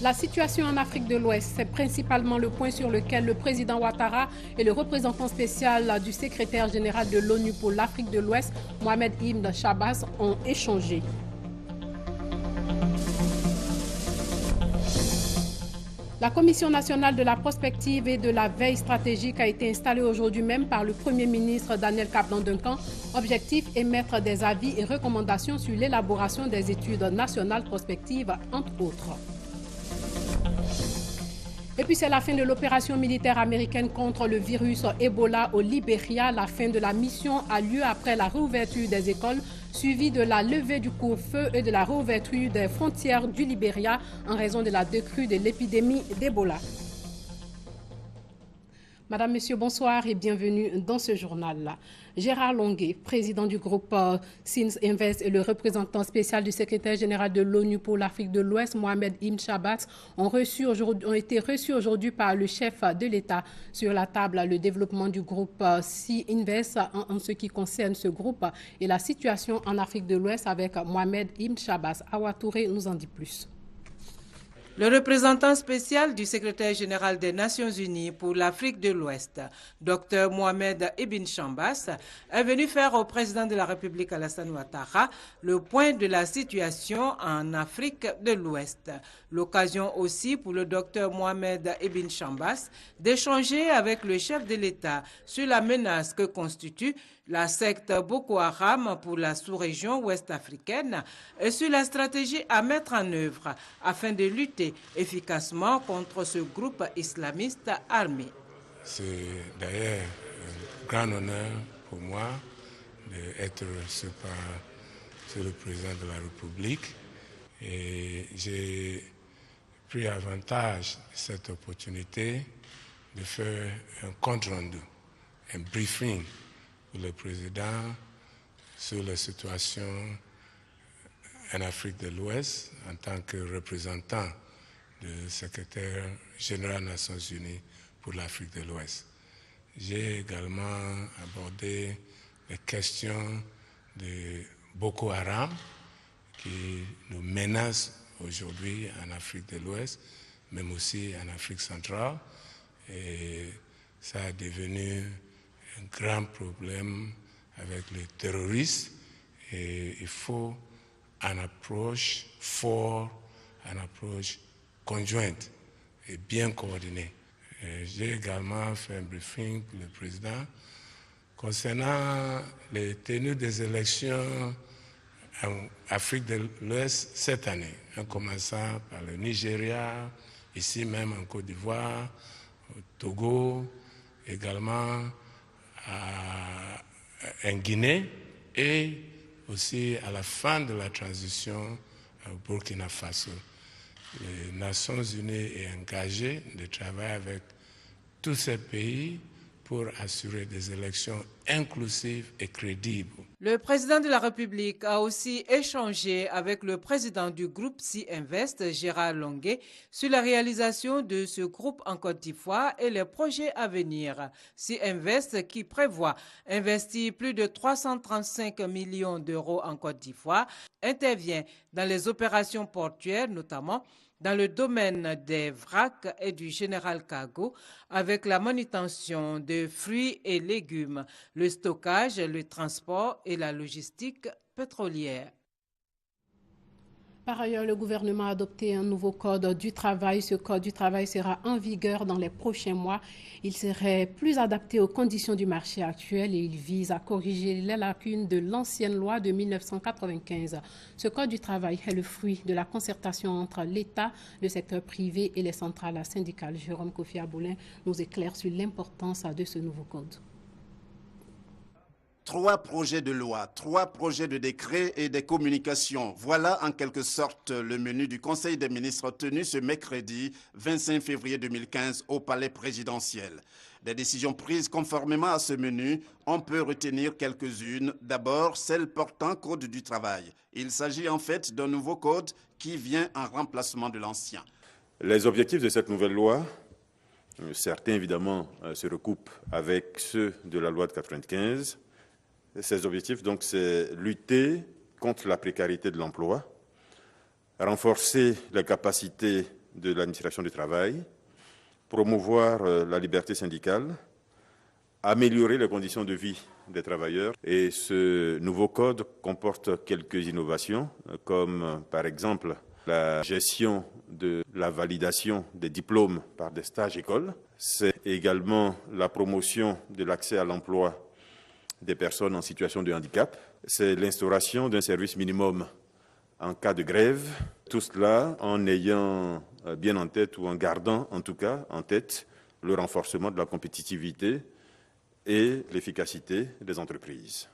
La situation en Afrique de l'Ouest, c'est principalement le point sur lequel le président Ouattara et le représentant spécial du secrétaire général de l'ONU pour l'Afrique de l'Ouest, Mohamed Ibn Chabas, ont échangé. La Commission nationale de la prospective et de la veille stratégique a été installée aujourd'hui même par le Premier ministre Daniel Kablan-Duncan. Objectif, émettre des avis et recommandations sur l'élaboration des études nationales prospectives, entre autres. Et puis c'est la fin de l'opération militaire américaine contre le virus Ebola au Libéria. La fin de la mission a lieu après la réouverture des écoles, suivie de la levée du couvre-feu et de la réouverture des frontières du Libéria en raison de la décrue de l'épidémie d'Ebola. Madame, Monsieur, bonsoir et bienvenue dans ce journal-là. Gérard Longuet, président du groupe SINS Invest et le représentant spécial du secrétaire général de l'ONU pour l'Afrique de l'Ouest, Mohamed Ibn Chabas, ont été reçus aujourd'hui par le chef de l'État. Sur la table, le développement du groupe SINS Invest en ce qui concerne ce groupe et la situation en Afrique de l'Ouest avec Mohamed Ibn Chabas. Awa Touré nous en dit plus. Le représentant spécial du secrétaire général des Nations Unies pour l'Afrique de l'Ouest, Dr Mohamed Ibn Chabas, est venu faire au président de la République Alassane Ouattara le point de la situation en Afrique de l'Ouest. L'occasion aussi pour le Dr Mohamed Ibn Chabas d'échanger avec le chef de l'État sur la menace que constitue la secte Boko Haram pour la sous-région ouest-africaine et sur la stratégie à mettre en œuvre afin de lutter efficacement contre ce groupe islamiste armé. C'est d'ailleurs un grand honneur pour moi d'être reçu par le président de la République et j'ai pris avantage de cette opportunité de faire un compte rendu, un briefing pour le président sur la situation en Afrique de l'Ouest en tant que représentant du secrétaire général des Nations Unies pour l'Afrique de l'Ouest. J'ai également abordé les questions de Boko Haram qui nous menacent aujourd'hui en Afrique de l'Ouest, même aussi en Afrique centrale. Et ça a devenu un grand problème avec les terroristes et il faut une approche forte, une approche conjointe et bien coordonnée. J'ai également fait un briefing pour le président concernant les tenues des élections en Afrique de l'Ouest cette année, en commençant par le Nigeria, ici même en Côte d'Ivoire, au Togo, également en Guinée et aussi à la fin de la transition au Burkina Faso. Les Nations Unies sont engagées de travailler avec tous ces pays pour assurer des élections inclusives et crédibles. Le président de la République a aussi échangé avec le président du groupe SINS Invest, Gérard Longuet, sur la réalisation de ce groupe en Côte d'Ivoire et les projets à venir. SINS Invest qui prévoit investir plus de 335 millions d'euros en Côte d'Ivoire, intervient dans les opérations portuaires notamment, dans le domaine des vracs et du général cargo, avec la manutention de fruits et légumes, le stockage, le transport et la logistique pétrolière. Par ailleurs, le gouvernement a adopté un nouveau code du travail. Ce code du travail sera en vigueur dans les prochains mois. Il serait plus adapté aux conditions du marché actuel et il vise à corriger les lacunes de l'ancienne loi de 1995. Ce code du travail est le fruit de la concertation entre l'État, le secteur privé et les centrales syndicales. Jérôme Kofi Aboulin nous éclaire sur l'importance de ce nouveau code. 3 projets de loi, 3 projets de décret et des communications. Voilà en quelque sorte le menu du Conseil des ministres tenu ce mercredi 25 février 2015 au Palais présidentiel. Des décisions prises conformément à ce menu, on peut retenir quelques-unes. D'abord, celle portant code du travail. Il s'agit en fait d'un nouveau code qui vient en remplacement de l'ancien. Les objectifs de cette nouvelle loi, certains évidemment se recoupent avec ceux de la loi de 1995. Ces objectifs, donc, c'est lutter contre la précarité de l'emploi, renforcer les capacités de l'administration du travail, promouvoir la liberté syndicale, améliorer les conditions de vie des travailleurs. Et ce nouveau code comporte quelques innovations, comme par exemple la gestion de la validation des diplômes par des stages-écoles. C'est également la promotion de l'accès à l'emploi des personnes en situation de handicap. C'est l'instauration d'un service minimum en cas de grève. Tout cela en ayant bien en tête, ou en gardant en tout cas en tête, le renforcement de la compétitivité et l'efficacité des entreprises.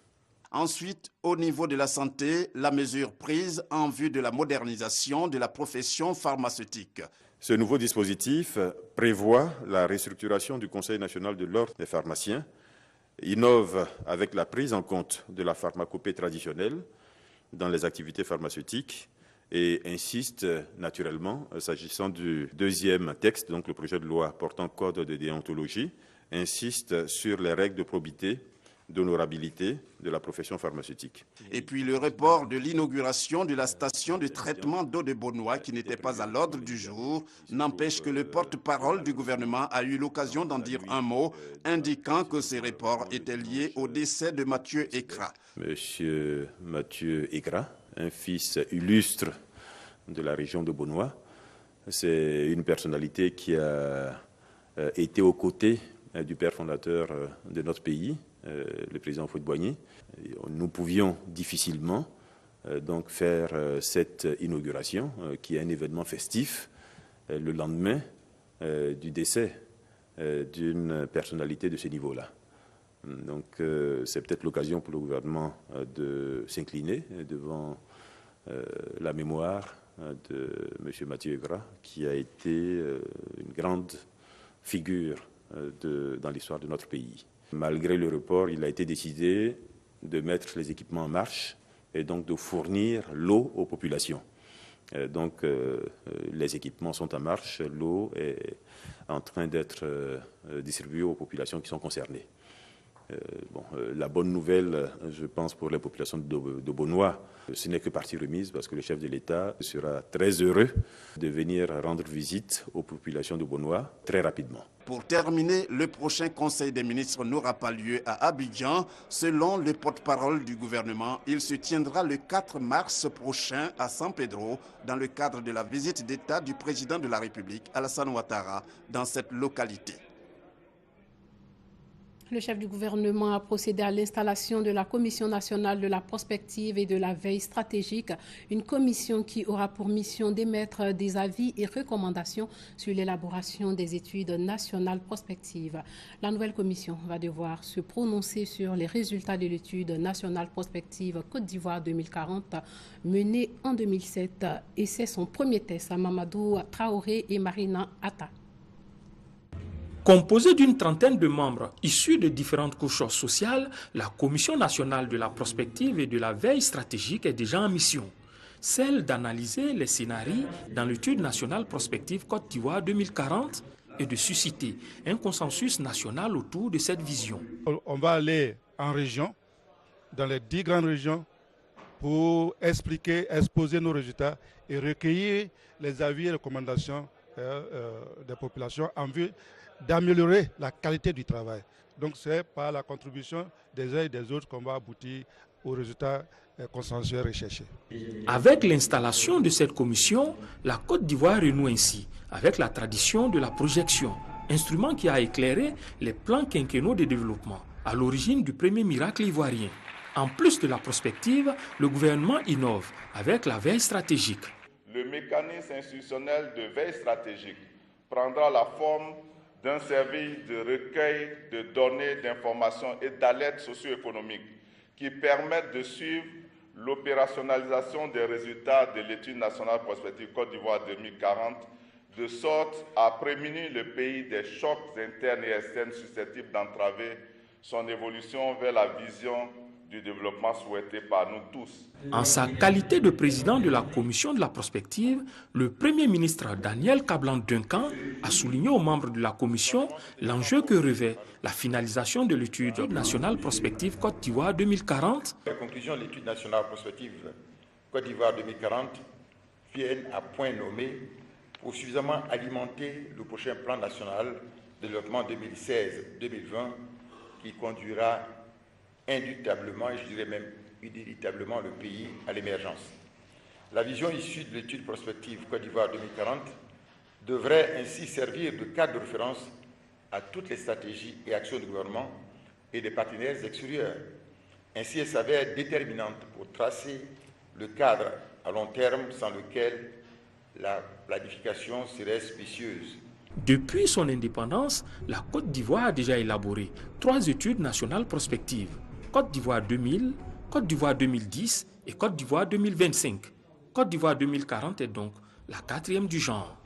Ensuite, au niveau de la santé, la mesure prise en vue de la modernisation de la profession pharmaceutique. Ce nouveau dispositif prévoit la restructuration du Conseil national de l'ordre des pharmaciens, innove avec la prise en compte de la pharmacopée traditionnelle dans les activités pharmaceutiques et insiste naturellement, s'agissant du deuxième texte, donc le projet de loi portant code de déontologie, insiste sur les règles de probité, d'honorabilité de la profession pharmaceutique. Et puis le report de l'inauguration de la station de traitement d'eau de Beaunois qui n'était pas à l'ordre du jour n'empêche que le porte-parole du gouvernement a eu l'occasion d'en dire un mot, indiquant que ces reports étaient liés au décès de Mathieu Ekra. Monsieur Mathieu Ekra, un fils illustre de la région de Beaunois, c'est une personnalité qui a été aux côtés du père fondateur de notre pays, le président Houphouët-Boigny. Nous pouvions difficilement donc faire cette inauguration, qui est un événement festif, le lendemain du décès d'une personnalité de ce niveau-là. Donc c'est peut-être l'occasion pour le gouvernement de s'incliner devant la mémoire de M. Mathieu Ekra, qui a été une grande figure dans l'histoire de notre pays. Malgré le report, il a été décidé de mettre les équipements en marche et donc de fournir l'eau aux populations. Donc les équipements sont en marche, l'eau est en train d'être distribuée aux populations qui sont concernées. La bonne nouvelle, je pense, pour les populations de Beaunois, ce n'est que partie remise parce que le chef de l'État sera très heureux de venir rendre visite aux populations de Beaunois très rapidement. Pour terminer, le prochain Conseil des ministres n'aura pas lieu à Abidjan. Selon le porte-parole du gouvernement, il se tiendra le 4 mars prochain à San Pedro dans le cadre de la visite d'État du président de la République, Alassane Ouattara, dans cette localité. Le chef du gouvernement a procédé à l'installation de la Commission nationale de la prospective et de la veille stratégique, une commission qui aura pour mission d'émettre des avis et recommandations sur l'élaboration des études nationales prospectives. La nouvelle commission va devoir se prononcer sur les résultats de l'étude nationale prospective Côte d'Ivoire 2040 menée en 2007 et c'est son premier test à Mamadou Traoré et Marina Atta. Composée d'une trentaine de membres issus de différentes couches sociales, la Commission nationale de la prospective et de la veille stratégique est déjà en mission. Celle d'analyser les scénarios dans l'étude nationale prospective Côte d'Ivoire 2040 et de susciter un consensus national autour de cette vision. On va aller en région, dans les 10 grandes régions, pour expliquer, exposer nos résultats et recueillir les avis et recommandations des populations en vue d'améliorer la qualité du travail. Donc c'est par la contribution des uns et des autres qu'on va aboutir aux résultats consensuels recherchés. Avec l'installation de cette commission, la Côte d'Ivoire renoue ainsi avec la tradition de la projection, instrument qui a éclairé les plans quinquennaux de développement, à l'origine du premier miracle ivoirien. En plus de la prospective, le gouvernement innove avec la veille stratégique. Le mécanisme institutionnel de veille stratégique prendra la forme d'un service de recueil de données, d'informations et d'alertes socio-économiques qui permettent de suivre l'opérationnalisation des résultats de l'étude nationale prospective Côte d'Ivoire 2040, de sorte à prémunir le pays des chocs internes et externes susceptibles d'entraver son évolution vers la vision du développement souhaité par nous tous. En sa qualité de président de la commission de la prospective, le Premier ministre Daniel Kablan-Duncan a souligné aux membres de la commission l'enjeu que revêt la finalisation de l'étude nationale prospective Côte d'Ivoire 2040. Les conclusions de l'étude nationale prospective Côte d'Ivoire 2040 viennent à point nommé pour suffisamment alimenter le prochain plan national de développement 2016-2020 qui conduira indubitablement, et je dirais même inévitablement, le pays à l'émergence. La vision issue de l'étude prospective Côte d'Ivoire 2040 devrait ainsi servir de cadre de référence à toutes les stratégies et actions du gouvernement et des partenaires extérieurs. Ainsi, elle s'avère déterminante pour tracer le cadre à long terme sans lequel la planification serait spécieuse. Depuis son indépendance, la Côte d'Ivoire a déjà élaboré 3 études nationales prospectives. Côte d'Ivoire 2000, Côte d'Ivoire 2010 et Côte d'Ivoire 2025. Côte d'Ivoire 2040 est donc la 4e du genre.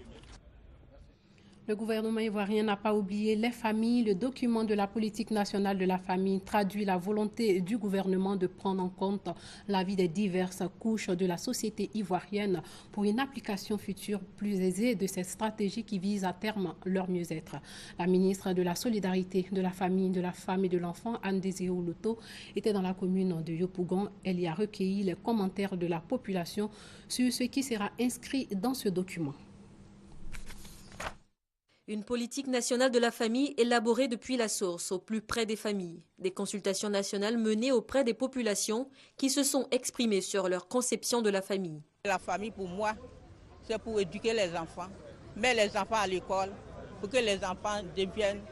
Le gouvernement ivoirien n'a pas oublié les familles. Le document de la politique nationale de la famille traduit la volonté du gouvernement de prendre en compte la vie des diverses couches de la société ivoirienne pour une application future plus aisée de cette stratégie qui vise à terme leur mieux-être. La ministre de la Solidarité, de la Famille, de la Femme et de l'Enfant, Anne Désiré Oloto, était dans la commune de Yopougon. Elle y a recueilli les commentaires de la population sur ce qui sera inscrit dans ce document. Une politique nationale de la famille élaborée depuis la source, au plus près des familles. Des consultations nationales menées auprès des populations qui se sont exprimées sur leur conception de la famille. La famille, pour moi, c'est pour éduquer les enfants, mettre les enfants à l'école, pour que les enfants deviennent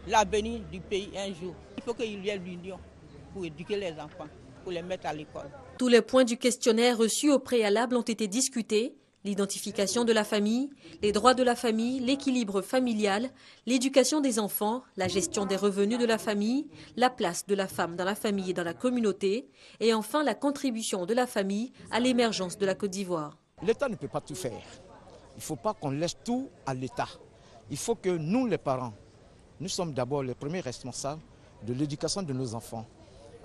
l'avenir du pays un jour. Il faut qu'il y ait l'union pour éduquer les enfants, pour les mettre à l'école. Tous les points du questionnaire reçus au préalable ont été discutés. L'identification de la famille, les droits de la famille, l'équilibre familial, l'éducation des enfants, la gestion des revenus de la famille, la place de la femme dans la famille et dans la communauté, et enfin la contribution de la famille à l'émergence de la Côte d'Ivoire. L'État ne peut pas tout faire. Il ne faut pas qu'on laisse tout à l'État. Il faut que nous, les parents, nous sommes d'abord les premiers responsables de l'éducation de nos enfants,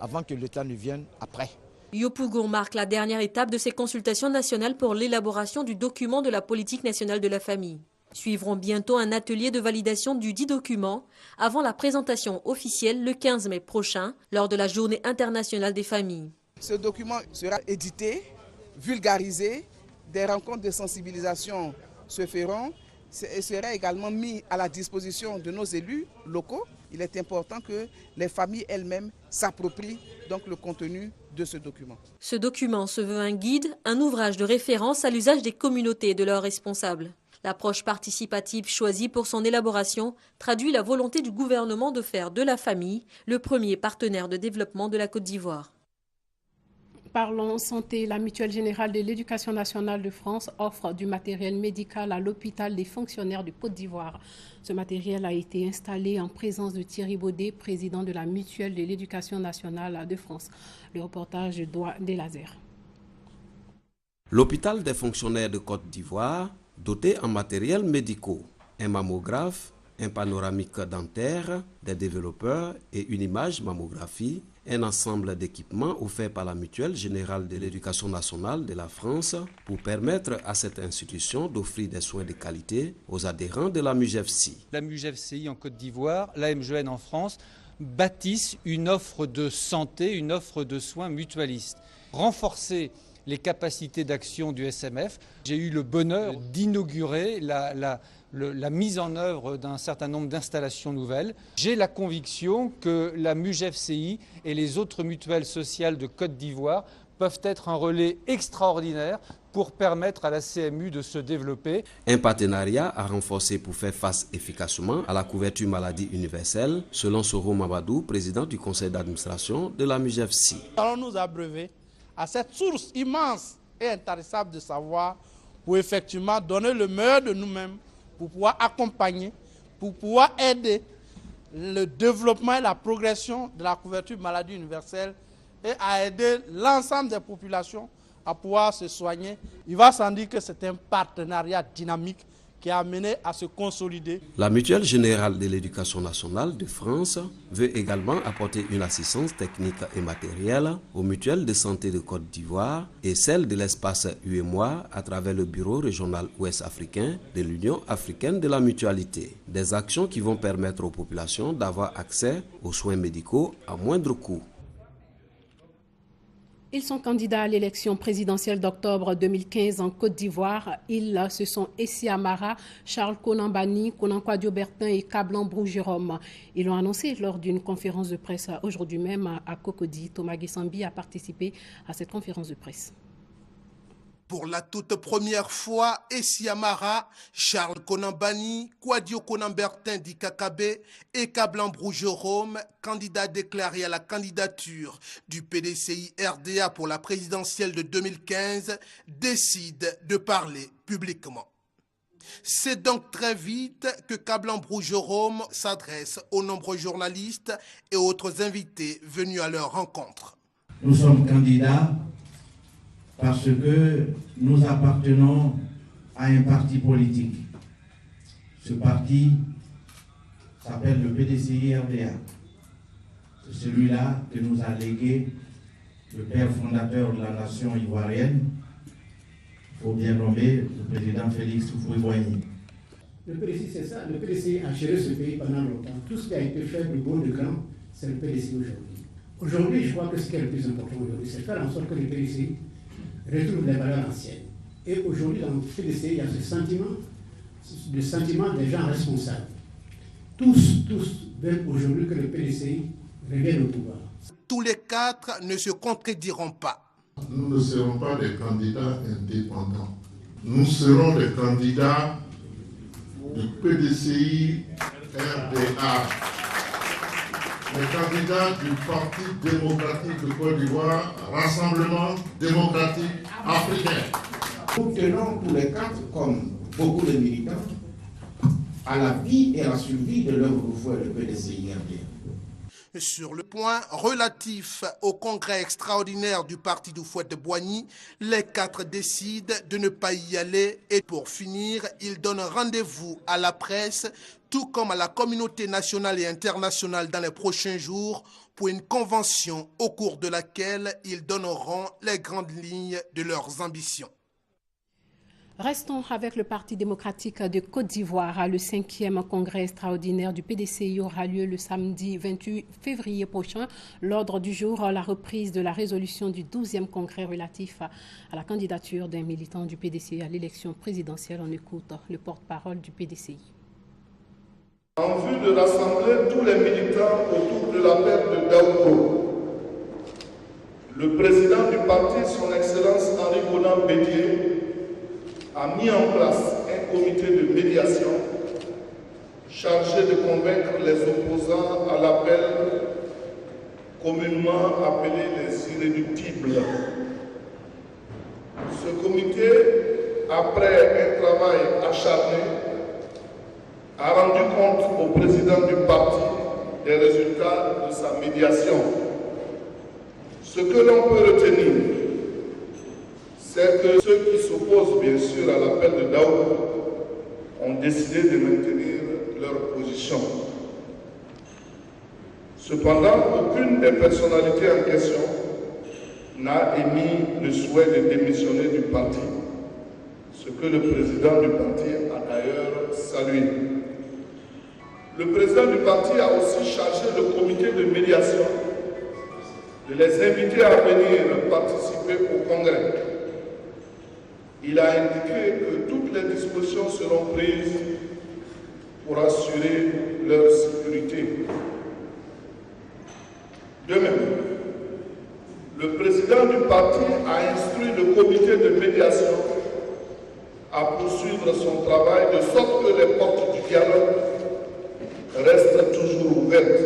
avant que l'État ne vienne après. Yopougon marque la dernière étape de ces consultations nationales pour l'élaboration du document de la politique nationale de la famille. Suivront bientôt un atelier de validation du dit document avant la présentation officielle le 15 mai prochain lors de la Journée internationale des familles. Ce document sera édité, vulgarisé, des rencontres de sensibilisation se feront et sera également mis à la disposition de nos élus locaux. Il est important que les familles elles-mêmes s'approprient donc le contenu de ce document. Ce document se veut un guide, un ouvrage de référence à l'usage des communautés et de leurs responsables. L'approche participative choisie pour son élaboration traduit la volonté du gouvernement de faire de la famille le premier partenaire de développement de la Côte d'Ivoire. Parlons santé. La Mutuelle générale de l'éducation nationale de France offre du matériel médical à l'hôpital des fonctionnaires de Côte d'Ivoire. Ce matériel a été installé en présence de Thierry Baudet, président de la Mutuelle de l'éducation nationale de France. Le reportage de Doigt des Lasers. L'hôpital des fonctionnaires de Côte d'Ivoire, doté en matériel médicaux, un mammographe, un panoramique dentaire, des développeurs et une image mammographie, un ensemble d'équipements offerts par la Mutuelle générale de l'éducation nationale de la France pour permettre à cette institution d'offrir des soins de qualité aux adhérents de la MUGEFCI. La MUGEFCI en Côte d'Ivoire, la MGN en France bâtissent une offre de santé, une offre de soins mutualistes. Renforcer les capacités d'action du SMF. J'ai eu le bonheur d'inaugurer la mise en œuvre d'un certain nombre d'installations nouvelles. J'ai la conviction que la MUGEFCI et les autres mutuelles sociales de Côte d'Ivoire peuvent être un relais extraordinaire pour permettre à la CMU de se développer. Un partenariat à renforcer pour faire face efficacement à la couverture maladie universelle, selon Soro Mabadou, président du conseil d'administration de la MUGEFCI. Allons nous abreuver à cette source immense et intarissable de savoir pour effectivement donner le meilleur de nous-mêmes, pour pouvoir accompagner, pour pouvoir aider le développement et la progression de la couverture maladie universelle et à aider l'ensemble des populations à pouvoir se soigner. Il va sans dire que c'est un partenariat dynamique qui a amené à se consolider. La Mutuelle générale de l'éducation nationale de France veut également apporter une assistance technique et matérielle aux mutuelles de santé de Côte d'Ivoire et celles de l'espace UEMOA à travers le bureau régional ouest africain de l'Union africaine de la mutualité. Des actions qui vont permettre aux populations d'avoir accès aux soins médicaux à moindre coût. Ils sont candidats à l'élection présidentielle d'octobre 2015 en Côte d'Ivoire. Ils se sont Essi Amara, Charles Konan-Banny, Konan Kwadwo-Bertin et Kablan-Brou Jérôme. Ils l'ont annoncé lors d'une conférence de presse aujourd'hui même à Cocody. Thomas Guessambi a participé à cette conférence de presse. Pour la toute première fois, Essi Amara, Charles Konan-Banny, Kwadwo Konan-Bertin d'Ikakabe et Kablan-Brou Jérôme, candidats déclarés à la candidature du PDCI-RDA pour la présidentielle de 2015, décident de parler publiquement. C'est donc très vite que Kablan-Brou Jérôme s'adresse aux nombreux journalistes et autres invités venus à leur rencontre. Nous sommes candidats parce que nous appartenons à un parti politique. Ce parti s'appelle le PDCI-RDA. C'est celui-là que nous a légué le père fondateur de la nation ivoirienne, il faut bien nommer le président Félix Houphouët-Boigny. Le PDCI, c'est ça. Le PDCI a géré ce pays pendant longtemps. Tout ce qui a été fait de bon, de grand, c'est le PDCI aujourd'hui. Aujourd'hui, je crois que ce qui est le plus important aujourd'hui, c'est faire en sorte que le PDCI retrouve les valeurs anciennes. Et aujourd'hui, dans le PDCI, il y a ce sentiment, le sentiment des gens responsables. Tous veulent aujourd'hui que le PDCI revienne au pouvoir. Tous les quatre ne se contrediront pas. Nous ne serons pas des candidats indépendants. Nous serons des candidats du PDCI RDA. Les candidats du Parti démocratique de Côte d'Ivoire, Rassemblement démocratique africain. Nous tenons tous les quatre, comme beaucoup de militants, à la vie et à la survie de leur mouvement, le PDCI-RDA. Sur le point relatif au congrès extraordinaire du parti d'Houphouët-Boigny, les quatre décident de ne pas y aller et pour finir, ils donnent rendez-vous à la presse, tout comme à la communauté nationale et internationale dans les prochains jours pour une convention au cours de laquelle ils donneront les grandes lignes de leurs ambitions. Restons avec le Parti démocratique de Côte d'Ivoire. Le 5e congrès extraordinaire du PDCI aura lieu le samedi 28 février prochain. L'ordre du jour, la reprise de la résolution du 12e congrès relatif à la candidature d'un militant du PDCI à l'élection présidentielle. On écoute le porte-parole du PDCI. En vue de rassembler tous les militants autour de la perte de Daouko, le président du parti, son Excellence Henri Konan-Bédié, a mis en place un comité de médiation chargé de convaincre les opposants à l'appel communément appelé les irréductibles. Ce comité, après un travail acharné, a rendu compte au président du parti des résultats de sa médiation. Ce que l'on peut retenir, c'est que ceux qui s'opposent bien sûr à l'appel de Daouko ont décidé de maintenir leur position. Cependant, aucune des personnalités en question n'a émis le souhait de démissionner du parti, ce que le président du parti a d'ailleurs salué. Le président du parti a aussi chargé le comité de médiation de les inviter à venir participer au congrès. Il a indiqué que toutes les dispositions seront prises pour assurer leur sécurité. De même, le président du parti a instruit le comité de médiation à poursuivre son travail de sorte que les portes du dialogue restent toujours ouvertes.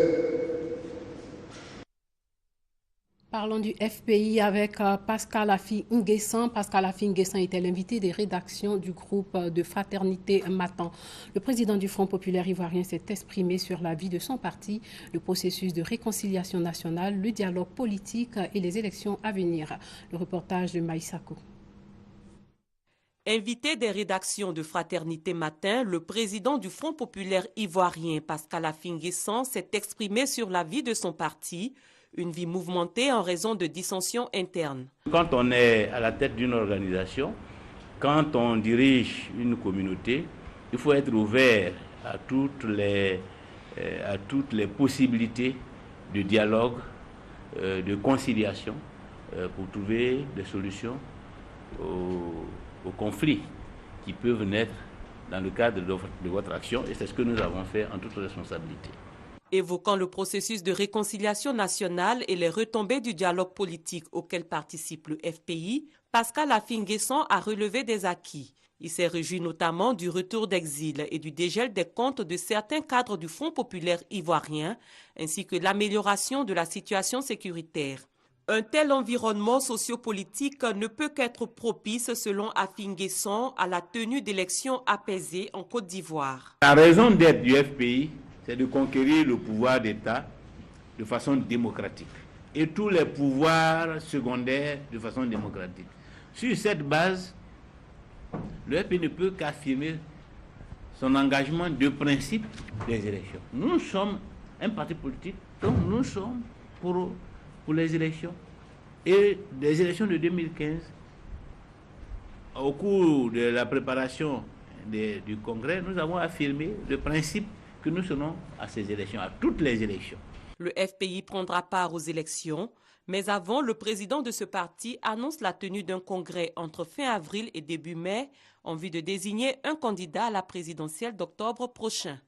Parlons du FPI avec Pascal Affi Nguessan. Pascal Affi Nguessan était l'invité des rédactions du groupe de Fraternité Matan. Le président du Front populaire ivoirien s'est exprimé sur la vie de son parti, le processus de réconciliation nationale, le dialogue politique et les élections à venir. Le reportage de Maïsako. Invité des rédactions de Fraternité Matin, le président du Front populaire ivoirien, Pascal Affi Nguessan, s'est exprimé sur la vie de son parti, une vie mouvementée en raison de dissensions internes. Quand on est à la tête d'une organisation, quand on dirige une communauté, il faut être ouvert à toutes les possibilités de dialogue, de conciliation, pour trouver des solutions aux conflits qui peuvent naître dans le cadre de votre action, et c'est ce que nous avons fait en toute responsabilité. Évoquant le processus de réconciliation nationale et les retombées du dialogue politique auquel participe le FPI, Pascal Affi-N'Guessan a relevé des acquis. Il s'est réjoui notamment du retour d'exil et du dégel des comptes de certains cadres du Front populaire ivoirien, ainsi que l'amélioration de la situation sécuritaire. Un tel environnement sociopolitique ne peut qu'être propice, selon Affi-N'Guessan, à la tenue d'élections apaisées en Côte d'Ivoire. La raison d'être du FPI, c'est de conquérir le pouvoir d'État de façon démocratique et tous les pouvoirs secondaires de façon démocratique. Sur cette base, le FPI ne peut qu'affirmer son engagement de principe des élections. Nous sommes un parti politique, donc nous sommes pour les élections. Et les élections de 2015, au cours de la préparation du Congrès, nous avons affirmé le principe que nous serons à ces élections, à toutes les élections. Le FPI prendra part aux élections, mais avant, le président de ce parti annonce la tenue d'un congrès entre fin avril et début mai en vue de désigner un candidat à la présidentielle d'octobre prochain.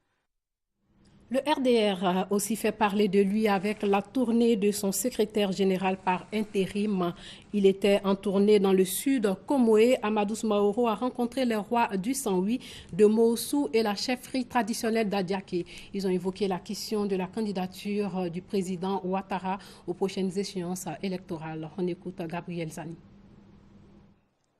Le RDR a aussi fait parler de lui avec la tournée de son secrétaire général par intérim. Il était en tournée dans le sud. Komoé Amadou Soumaoro a rencontré les rois du 108 de Moossou et la chefferie traditionnelle d'Adiaké. Ils ont évoqué la question de la candidature du président Ouattara aux prochaines échéances électorales. On écoute Gabriel Zani.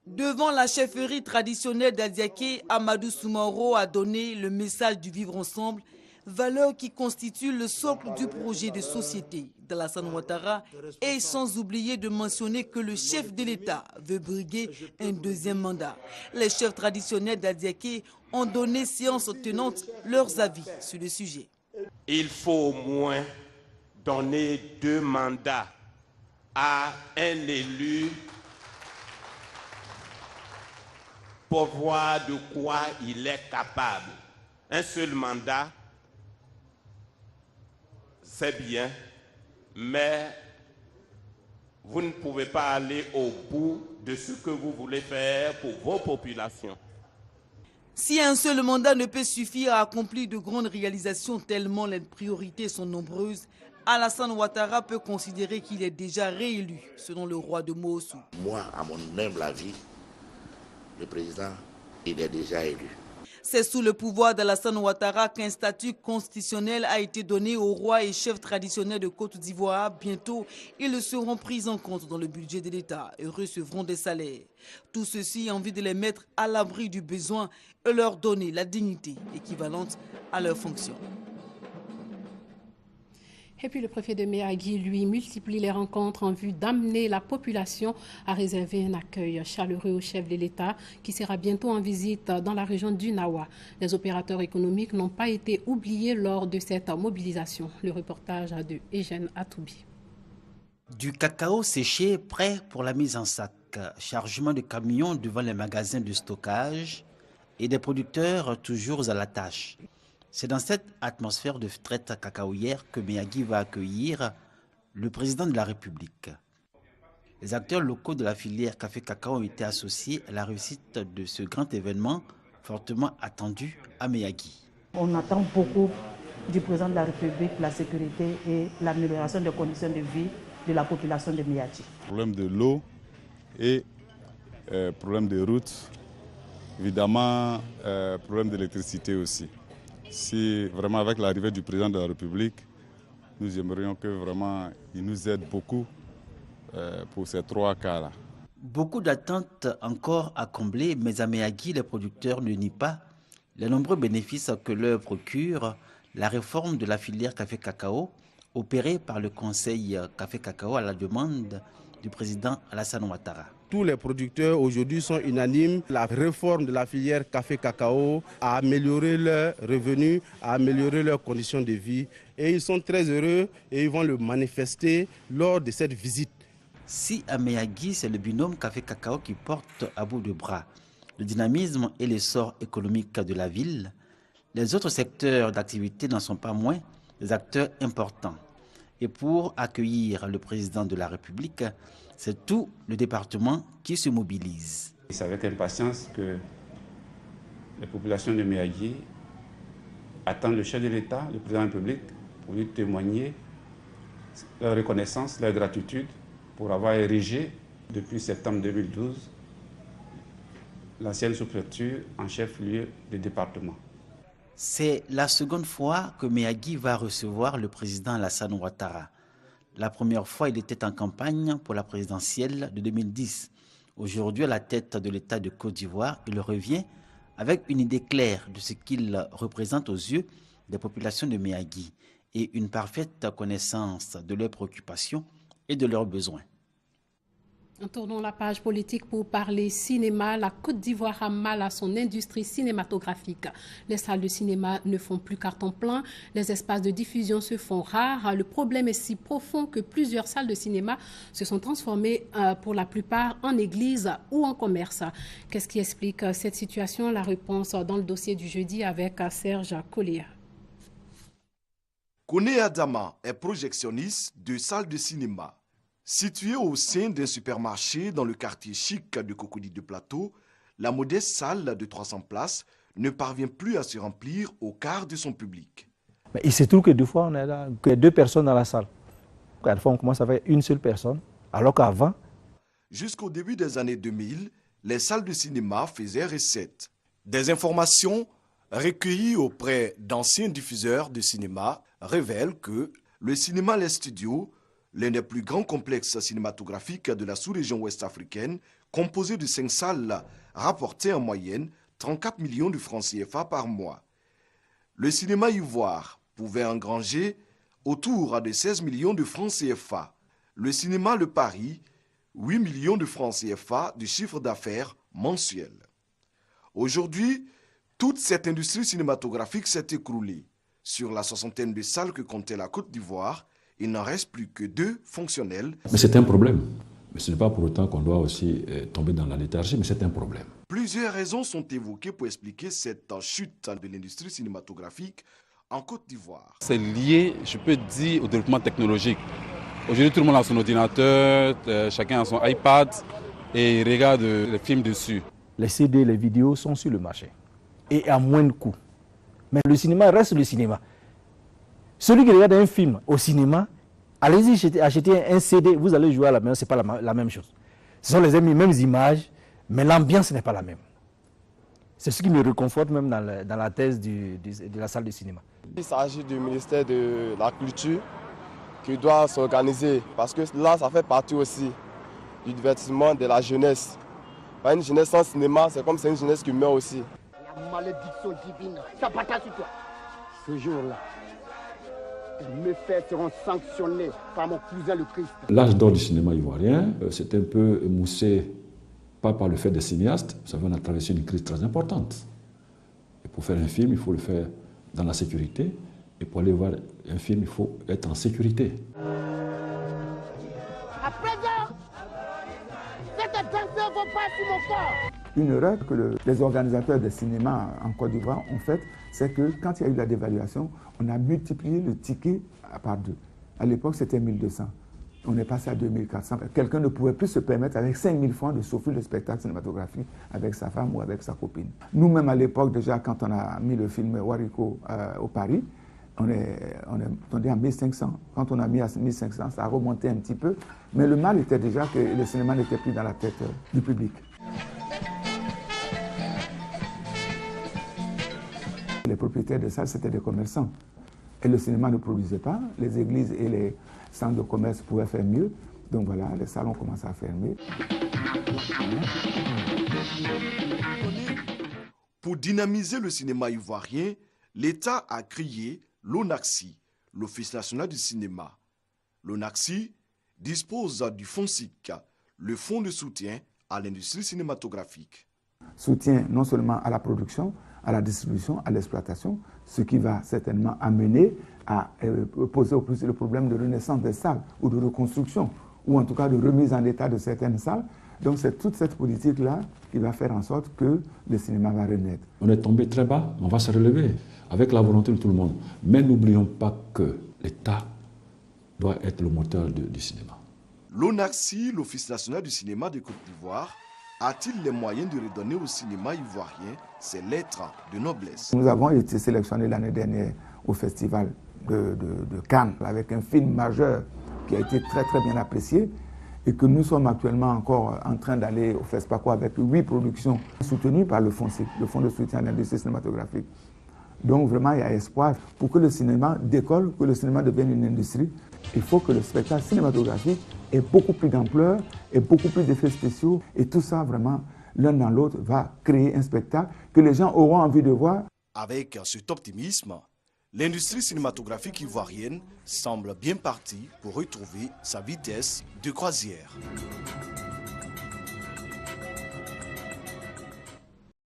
Devant la chefferie traditionnelle d'Adiaké, Amadou Soumaoro a donné le message du vivre ensemble, valeur qui constitue le socle du projet de société d'Alassane Ouattara, et sans oublier de mentionner que le chef de l'État veut briguer un deuxième mandat. Les chefs traditionnels d'Adiaké ont donné séance tenante leurs avis sur le sujet. Il faut au moins donner 2 mandats à un élu pour voir de quoi il est capable. Un seul mandat, c'est bien, mais vous ne pouvez pas aller au bout de ce que vous voulez faire pour vos populations. Si un seul mandat ne peut suffire à accomplir de grandes réalisations tellement les priorités sont nombreuses, Alassane Ouattara peut considérer qu'il est déjà réélu, selon le roi de Moossou. Moi, à mon humble avis, le président, il est déjà élu. C'est sous le pouvoir d'Alassane Ouattara qu'un statut constitutionnel a été donné aux rois et chefs traditionnels de Côte d'Ivoire. Bientôt, ils seront pris en compte dans le budget de l'État et recevront des salaires. Tout ceci en vue de les mettre à l'abri du besoin et leur donner la dignité équivalente à leurs fonctions. Et puis le préfet de Méagui, lui, multiplie les rencontres en vue d'amener la population à réserver un accueil chaleureux au chef de l'État qui sera bientôt en visite dans la région du Nawa. Les opérateurs économiques n'ont pas été oubliés lors de cette mobilisation. Le reportage de Eugène Atoubi. Du cacao séché prêt pour la mise en sac, chargement de camions devant les magasins de stockage et des producteurs toujours à la tâche. C'est dans cette atmosphère de traite cacaoyère que Méagui va accueillir le président de la République. Les acteurs locaux de la filière café-cacao ont été associés à la réussite de ce grand événement fortement attendu à Méagui. On attend beaucoup du président de la République, la sécurité et l'amélioration des conditions de vie de la population de Méagui. Problème de l'eau et problème de route, évidemment problème d'électricité aussi. Si vraiment avec l'arrivée du président de la République, nous aimerions que vraiment il nous aide beaucoup pour ces 3 cas-là. Beaucoup d'attentes encore à combler, mais à Méagui, les producteurs ne nient pas les nombreux bénéfices que leur procure la réforme de la filière café-cacao opérée par le Conseil café-cacao à la demande du président Alassane Ouattara. Tous les producteurs aujourd'hui sont unanimes. La réforme de la filière café-cacao a amélioré leurs revenus, a amélioré leurs conditions de vie. Et ils sont très heureux et ils vont le manifester lors de cette visite. Si à Méagui, c'est le binôme café-cacao qui porte à bout de bras le dynamisme et l'essor économique de la ville, les autres secteurs d'activité n'en sont pas moins des acteurs importants. Et pour accueillir le président de la République, c'est tout le département qui se mobilise. C'est avec impatience que les populations de Méagui attendent le chef de l'État, le président de la République, pour lui témoigner leur reconnaissance, leur gratitude pour avoir érigé depuis septembre 2012 l'ancienne sous-préfecture en chef-lieu du département. C'est la seconde fois que Méagui va recevoir le président Alassane Ouattara. La première fois, il était en campagne pour la présidentielle de 2010. Aujourd'hui, à la tête de l'État de Côte d'Ivoire, il revient avec une idée claire de ce qu'il représente aux yeux des populations de Méagui et une parfaite connaissance de leurs préoccupations et de leurs besoins. Tournons la page politique pour parler cinéma. La Côte d'Ivoire a mal à son industrie cinématographique. Les salles de cinéma ne font plus carton plein. Les espaces de diffusion se font rares. Le problème est si profond que plusieurs salles de cinéma se sont transformées pour la plupart en églises ou en commerce. Qu'est-ce qui explique cette situation? La réponse dans le dossier du jeudi avec Serge Collier. Kone Adama est projectionniste de salles de cinéma. Située au sein d'un supermarché dans le quartier chic de Cocody de Plateau, la modeste salle de 300 places ne parvient plus à se remplir au quart de son public. Mais il se trouve que des fois, on a que 2 personnes dans la salle. Parfois, on commence avec une seule personne, alors qu'avant... Jusqu'au début des années 2000, les salles de cinéma faisaient recette. Des informations recueillies auprès d'anciens diffuseurs de cinéma révèlent que le cinéma Les Studios, l'un des plus grands complexes cinématographiques de la sous-région ouest-africaine, composé de 5 salles, rapportait en moyenne 34 millions de francs CFA par mois. Le cinéma ivoire pouvait engranger autour de 16 millions de francs CFA. Le cinéma Le Paris, 8 millions de francs CFA de chiffre d'affaires mensuel. Aujourd'hui, toute cette industrie cinématographique s'est écroulée. Sur la soixantaine de salles que comptait la Côte d'Ivoire, il n'en reste plus que 2 fonctionnels. Mais c'est un problème. Mais ce n'est pas pour autant qu'on doit aussi tomber dans la léthargie, mais c'est un problème. Plusieurs raisons sont évoquées pour expliquer cette chute de l'industrie cinématographique en Côte d'Ivoire. C'est lié, je peux dire, au développement technologique. Aujourd'hui, tout le monde a son ordinateur, chacun a son iPad et il regarde les films dessus. Les CD, les vidéos sont sur le marché et à moins de coût. Mais le cinéma reste le cinéma. Celui qui regarde un film au cinéma, allez-y acheter un CD, vous allez jouer à la maison, ce n'est pas la même chose. Ce sont les mêmes images, mais l'ambiance n'est pas la même. C'est ce qui me réconforte même dans la thèse de la salle de cinéma. Il s'agit du ministère de la Culture qui doit s'organiser, parce que là, ça fait partie aussi du divertissement de la jeunesse. Une jeunesse sans cinéma, c'est comme c'est une jeunesse qui meurt aussi. La malédiction divine s'abatta sur toi. Ce jour-là, mes faits seront sanctionnés par mon cousin le Christ. L'âge d'or du cinéma ivoirien, c'est un peu émoussé, pas par le fait des cinéastes. Vous savez, on a traversé une crise très importante. Et pour faire un film, il faut le faire dans la sécurité. Et pour aller voir un film, il faut être en sécurité. À présent, cette attention va pas sur mon corps. Une erreur que les organisateurs de cinéma en Côte d'Ivoire ont faite, c'est que quand il y a eu la dévaluation, on a multiplié le ticket par 2. À l'époque, c'était 1200. On est passé à 2400. Quelqu'un ne pouvait plus se permettre avec 5000 francs de s'offrir le spectacle cinématographique avec sa femme ou avec sa copine. Nous-mêmes, à l'époque, déjà, quand on a mis le film Wariko au Paris, on est tombé à 1500. Quand on a mis à 1500, ça a remonté un petit peu. Mais le mal était déjà que le cinéma n'était plus dans la tête du public. Les propriétaires de salles, c'était des commerçants. Et le cinéma ne produisait pas. Les églises et les centres de commerce pouvaient faire mieux. Donc voilà, les salles ont commencé à fermer. Pour dynamiser le cinéma ivoirien, l'État a créé l'ONACSI, l'Office national du cinéma. L'ONACSI dispose du FONSIC, le fonds de soutien à l'industrie cinématographique. Soutien non seulement à la production, à la distribution, à l'exploitation, ce qui va certainement amener à poser au plus le problème de renaissance des salles ou de reconstruction, ou en tout cas de remise en état de certaines salles. Donc c'est toute cette politique-là qui va faire en sorte que le cinéma va renaître. On est tombé très bas, on va se relever avec la volonté de tout le monde. Mais n'oublions pas que l'État doit être le moteur du cinéma. L'ONACCI, l'Office national du cinéma de Côte d'Ivoire, a-t-il les moyens de redonner au cinéma ivoirien ses lettres de noblesse? Nous avons été sélectionnés l'année dernière au festival de Cannes avec un film majeur qui a été très bien apprécié et que nous sommes actuellement encore en train d'aller au FESPACO avec 8 productions soutenues par le FONCIC, le Fonds de soutien à l'industrie cinématographique. Donc vraiment il y a espoir pour que le cinéma décolle, que le cinéma devienne une industrie. Il faut que le spectacle cinématographique ait beaucoup plus d'ampleur et beaucoup plus d'effets spéciaux. Et tout ça, vraiment, l'un dans l'autre, va créer un spectacle que les gens auront envie de voir. Avec cet optimisme, l'industrie cinématographique ivoirienne semble bien partie pour retrouver sa vitesse de croisière.